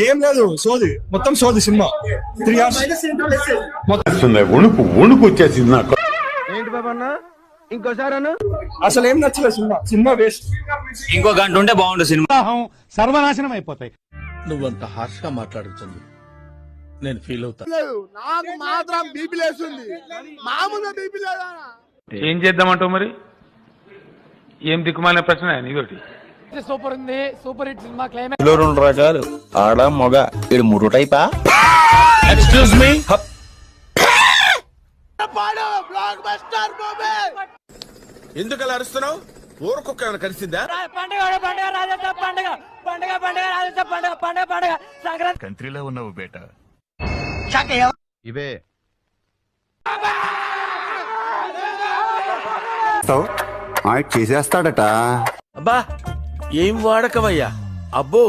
ఏం లేదు, సోది మొత్తం సోది సినిమా 3 hours వణుకు వణుకు వచ్చేసింది నాకు. ఏంటి బాబన్న ఇంకోసారి అను. అసలు ఏం నచ్చలేదు సినిమా వేస్ట్. ఇంకో గంట ఉంటే బాగుండు సినిమా. సర్వనాశనం అయిపోతాయి. నువ్వంత హార్ష్ గా మాట్లాడుతుంది నేను ఫీల్ అవుతా. నాకు మాత్రం బీపీ లేస్తుంది, మామూలుగా బీపీ లేదా? ఏం చేద్దామంటావు మరి? ఏం దిక్కుమాలిన ప్రశ్న నీతోటి. సూపర్ ఉంది, సూపర్ హిట్ సినిమా. క్లైమాక్స్ 2 రకాలు ఆడ మొగ, ఇది 3 టైపా? ఎక్స్క్యూజ్ మీ, ఎందుకు అలా అరుస్తున్నావు? ఊరుకొక్క ఏమైనా కలిసిందా? కంట్రీలో ఉన్నావు బేటా. ఇవే చేసేస్తాడట. అబ్బా ఏం వాడకవయ్యా, అబ్బో